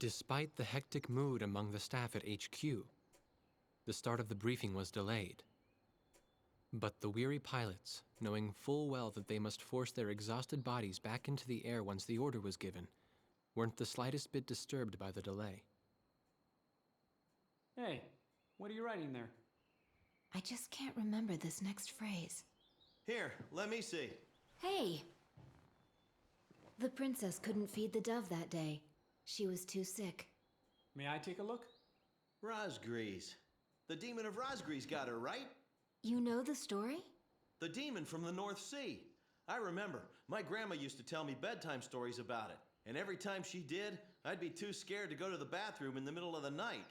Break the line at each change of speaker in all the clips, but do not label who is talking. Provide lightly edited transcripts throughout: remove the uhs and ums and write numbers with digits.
Despite the hectic mood among the staff at HQ, the start of the briefing was delayed. But the weary pilots, knowing full well that they must force their exhausted bodies back into the air once the order was given, weren't the slightest bit disturbed by the delay.
Hey, what are you writing there?
I just can't remember this next phrase.
Here, let me see.
Hey! The princess couldn't feed the dove that day. She was too sick.
May I take a look?
Razgriz. The demon of Razgriz got her, right?
You know the story?
The demon from the North Sea. I remember. My grandma used to tell me bedtime stories about it. And every time she did, I'd be too scared to go to the bathroom in the middle of the night.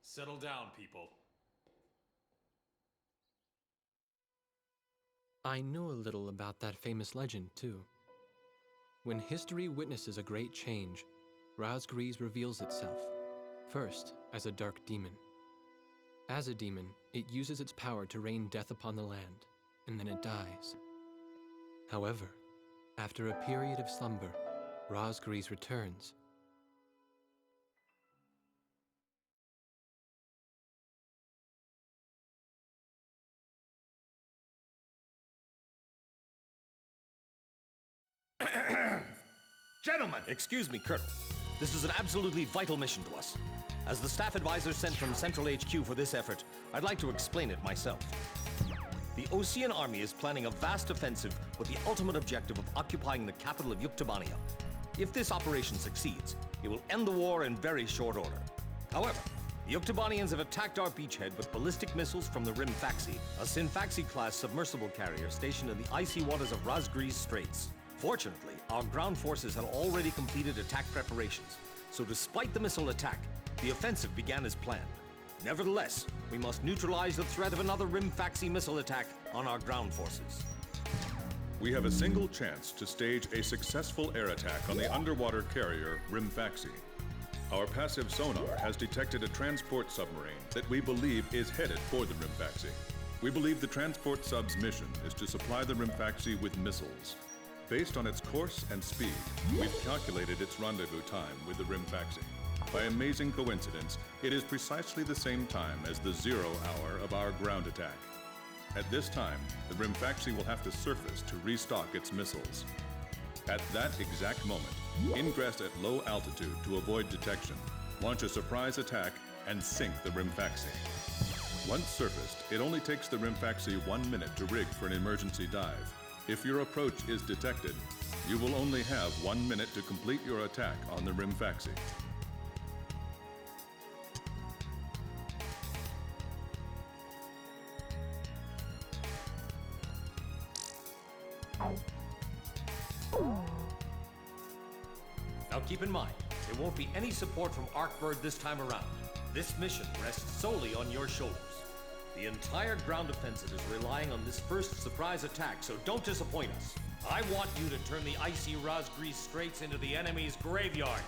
Settle down, people.
I knew a little about that famous legend, too. When history witnesses a great change, Razgriz reveals itself, first as a dark demon. As a demon, it uses its power to rain death upon the land, and then it dies. However, after a period of slumber, Razgriz returns.
Gentlemen! Excuse me, Colonel. This is an absolutely vital mission to us. As the staff advisor sent from Central HQ for this effort, I'd like to explain it myself. The Osean army is planning a vast offensive with the ultimate objective of occupying the capital of Yuktobania. If this operation succeeds, it will end the war in very short order. However, the Yuktobanians have attacked our beachhead with ballistic missiles from the Rimfaxi, a Sinfaxi-class submersible carrier stationed in the icy waters of Razgriz Straits. Fortunately, our ground forces had already completed attack preparations, so despite the missile attack, the offensive began as planned. Nevertheless, we must neutralize the threat of another Rimfaxi missile attack on our ground forces.
We have a single chance to stage a successful air attack on the underwater carrier Rimfaxi. Our passive sonar has detected a transport submarine that we believe is headed for the Rimfaxi. We believe the transport sub's mission is to supply the Rimfaxi with missiles. Based on its course and speed, we've calculated its rendezvous time with the Rimfaxi. By amazing coincidence, it is precisely the same time as the 0 hour of our ground attack. At this time, the Rimfaxi will have to surface to restock its missiles. At that exact moment, ingress at low altitude to avoid detection, launch a surprise attack, and sink the Rimfaxi. Once surfaced, it only takes the Rimfaxi 1 minute to rig for an emergency dive. If your approach is detected, you will only have 1 minute to complete your attack on the Rimfaxi.
Now keep in mind, there won't be any support from Arkbird this time around. This mission rests solely on your shoulders. The entire ground offensive is relying on this first surprise attack, so don't disappoint us. I want you to turn the icy Razgriz Straits into the enemy's graveyard.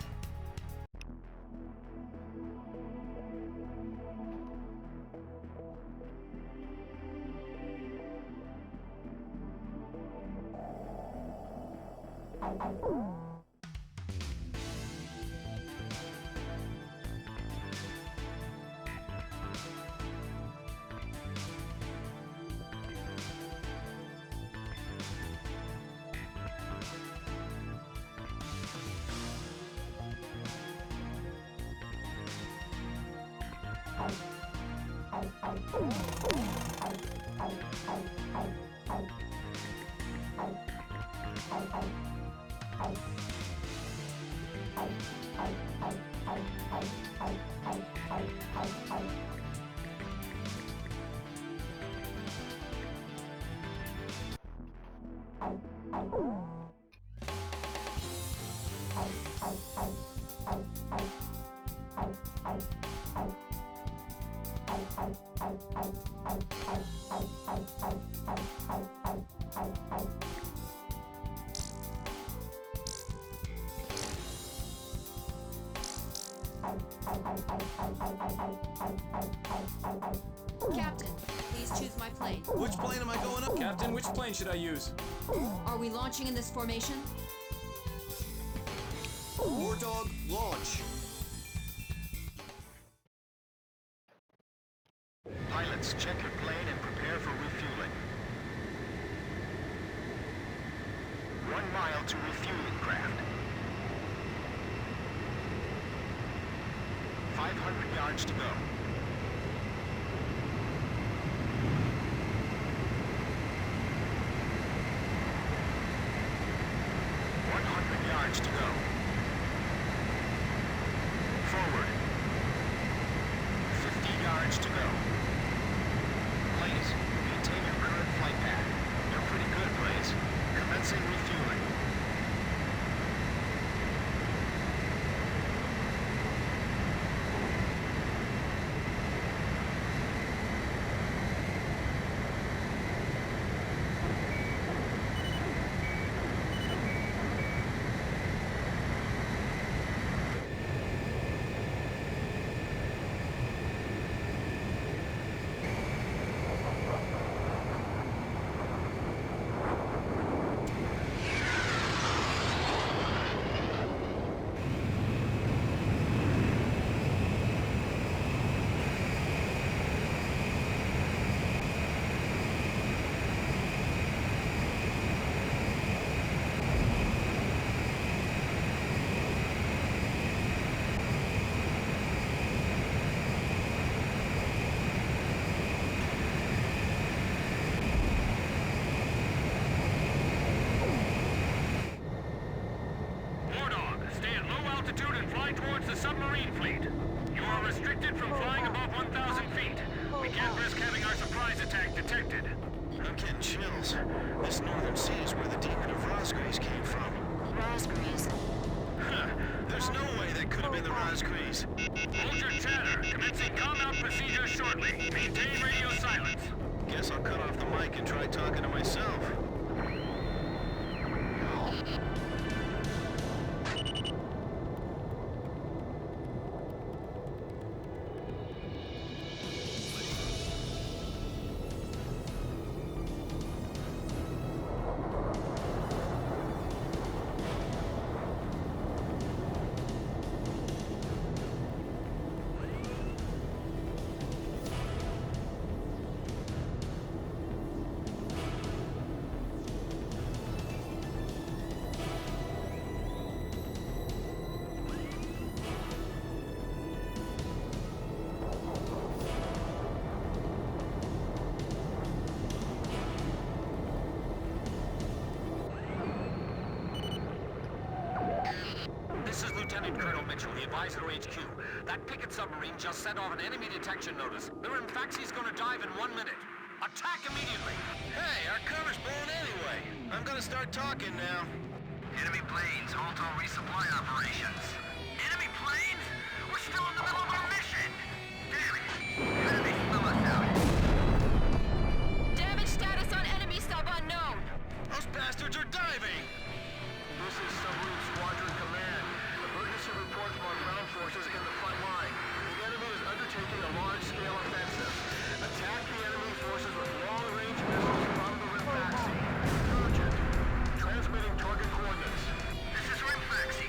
Captain, please choose my plane.
Which plane am I going up?
Captain, which plane should I use?
Are we launching in this formation?
War Dog, launch.
Pilots, check your plane and prepare for refueling. 1 mile to refueling craft. 500 yards to go. 100 yards to go. Forward. 50 yards to go. Please, maintain your current flight path. You're pretty good, Blaze. Commencing refueling. I'm getting chills. This northern sea is where the demon of Razgriz came from.
Razgriz.
Huh. There's no way that could have been the Razgriz.
Hold your chatter. Commencing calm-out procedure shortly. Maintain radio silence.
Guess I'll cut off the mic and try talking to myself.
This is Lieutenant Colonel Mitchell, the advisor HQ. That picket submarine just sent off an enemy detection notice. The Rimfaxi's gonna dive in 1 minute. Attack immediately!
Hey, our cover's blown anyway. I'm gonna start talking now.
Enemy planes, halt all resupply operations. Enemy planes? We're still in the middle of our mission! Damn it! How did they slow us out?
Damage status on enemy sub unknown.
Those bastards are diving! This is Submarine Squadron Command. Emergency report from our ground forces in the front line. The enemy is undertaking a large-scale offensive. Attack the enemy forces with long-range missiles from the Rimfaxi. Urgent. Transmitting target coordinates.
This is Rimfaxi.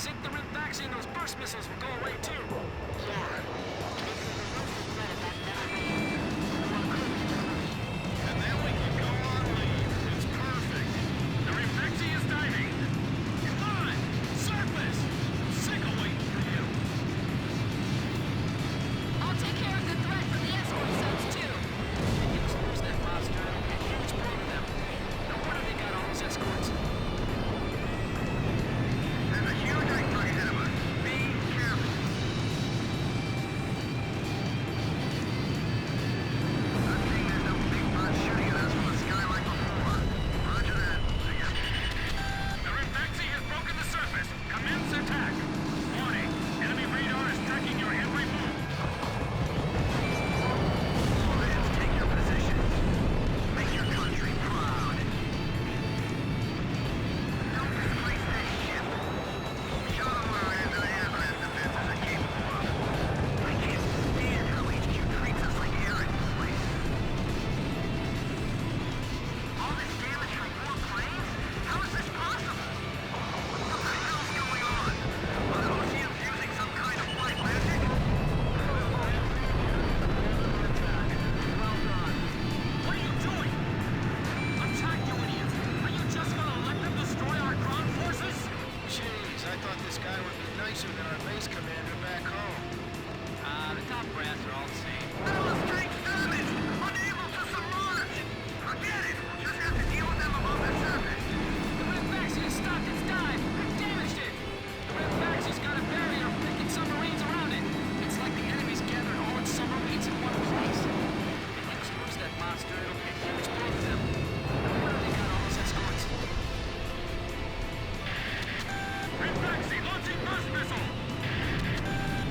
sink the Rimfaxi and those burst missiles will go away too.
Yeah. This is the most threat of that metal.
And then we can go on leave. It's perfect.
The Rimfaxi is diving. Come on! Surface! I'm sick of waiting for you.
I'll take care of the threat from the escort zones, too.
Where's that monster? Huge blow to them. No wonder they got all those escorts.
There's a huge iceberg ahead of us. Be careful. I'm seeing there's no big bird shooting at us from the sky like before. Roger that. See ya.
The Rimfaxi has broken the surface. Commence attack. Warning. Enemy radar is tracking your every move.
Lions, take your positions. Make your country proud. Don't displace this ship. Show them where it is and the aircraft defenses are capable of. I can't stand how HQ treats us like air in this place. All this damage from more planes? How is this possible? What the hell's going on? Are the Oceans using some kind of flight magic?
What are you doing? Attack, you idiots! Are you just gonna let them destroy our ground forces?
Jeez, I thought this guy would be nicer than our base commander back home.
The top brass are all the same.
Battle strength damage! Unable to submerge! Forget it! We'll just have to deal with them above the surface.
The Rimfaxi has stopped its dive! We've damaged it! The Rimfaxi's got a barrier picking submarines around it! It's like the enemy's gathered all its submarines in one place. If it explodes that monster, it'll be a huge blow to them. No wonder they got all those escorts. Rimfaxi launching burst missile!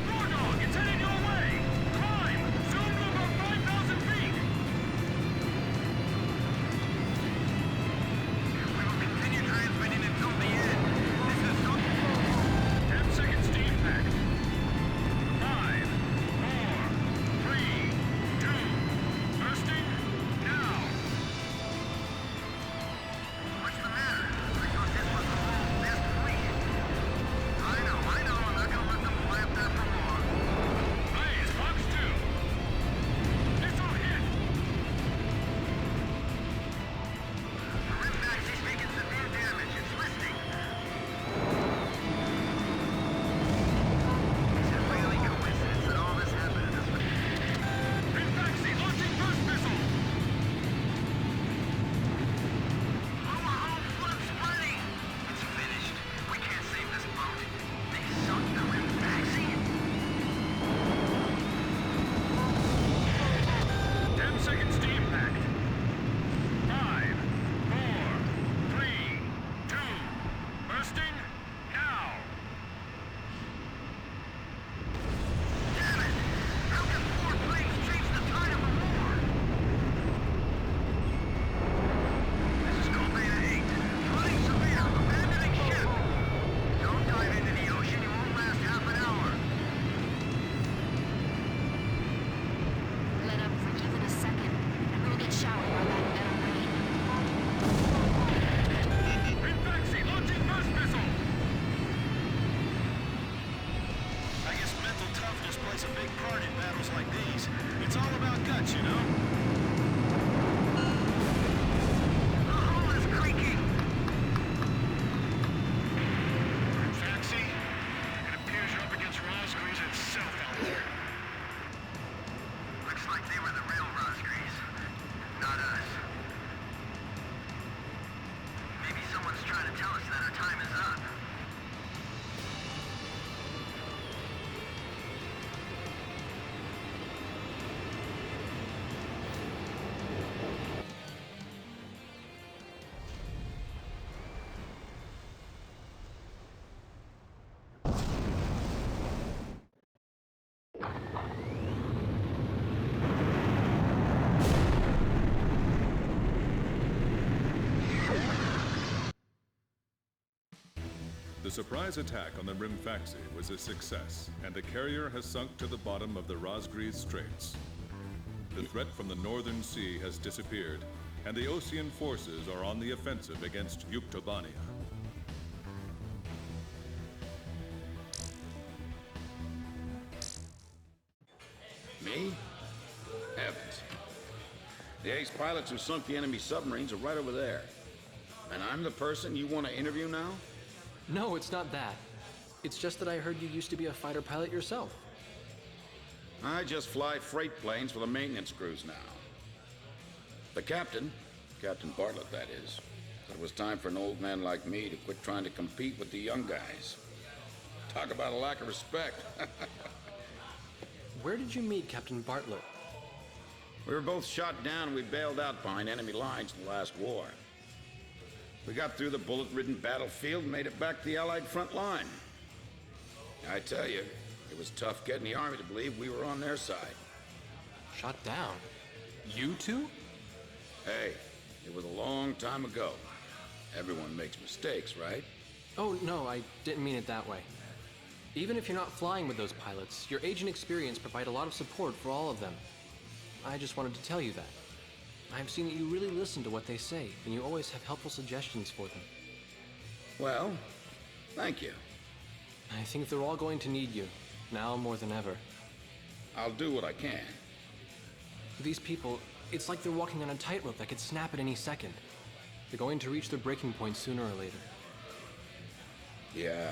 War Dog, it's heading your way! Climb! Zoom to about 5,000 feet!
We will continue transmitting until the end. This is so...
10 seconds to impact. 5, 4, 3, 2, bursting, now!
What's the matter? I thought this was the world's best fleet. I know. I'm not gonna let them fly up there for long.
Blaze, Fox 2! Missile hit!
The Rimfaxi's making severe damage. It's listing. Is it really coincidence that all this happened at this...
Rimfaxi launching burst missile!
Lower hull flood spreading! It's finished. We can't save this boat. They sunk the Rimfaxi?
10 seconds to impact. 5, 4, 3, 2, bursting, now!
Damn it! How can 4 planes change the tide of a war? This is Call Beta 8. Flooding severe. Abandoning ship. Don't dive into the ocean. You won't last half an hour.
Let up for even a second, and we'll get showered by that metal rain.
Rimfaxi launching burst missile!
I guess mental toughness plays a big part in battles like these. It's all about guts, you know? The hull is creaking! Rimfaxi, it appears you're up against Razgriz itself out there. Looks like they were the real Razgriz, not us. Maybe someone's trying to tell us that our time is up.
The surprise attack on the Rimfaxi was a success, and the carrier has sunk to the bottom of the Razgriz Straits. The threat from the northern sea has disappeared, and the Ocean forces are on the offensive against Yuktobania.
Me? Heavens. The ace pilots who sunk the enemy submarines are right over there. And I'm the person you want to interview now?
No, it's not that. It's just that I heard you used to be a fighter pilot yourself.
I just fly freight planes for the maintenance crews now. The captain, Captain Bartlett that is, said it was time for an old man like me to quit trying to compete with the young guys. Talk about a lack of respect.
Where did you meet Captain Bartlett?
We were both shot down and we bailed out behind enemy lines in the last war. We got through the bullet-ridden battlefield and made it back to the Allied front line. I tell you, it was tough getting the Army to believe we were on their side.
Shot down? You two?
Hey, it was a long time ago. Everyone makes mistakes, right?
Oh, no, I didn't mean it that way. Even if you're not flying with those pilots, your age and experience provide a lot of support for all of them. I just wanted to tell you that. I've seen that you really listen to what they say, and you always have helpful suggestions for them.
Well, thank you.
I think they're all going to need you, now more than ever.
I'll do what I can.
These people, it's like they're walking on a tightrope that could snap at any second. They're going to reach their breaking point sooner or later.
Yeah.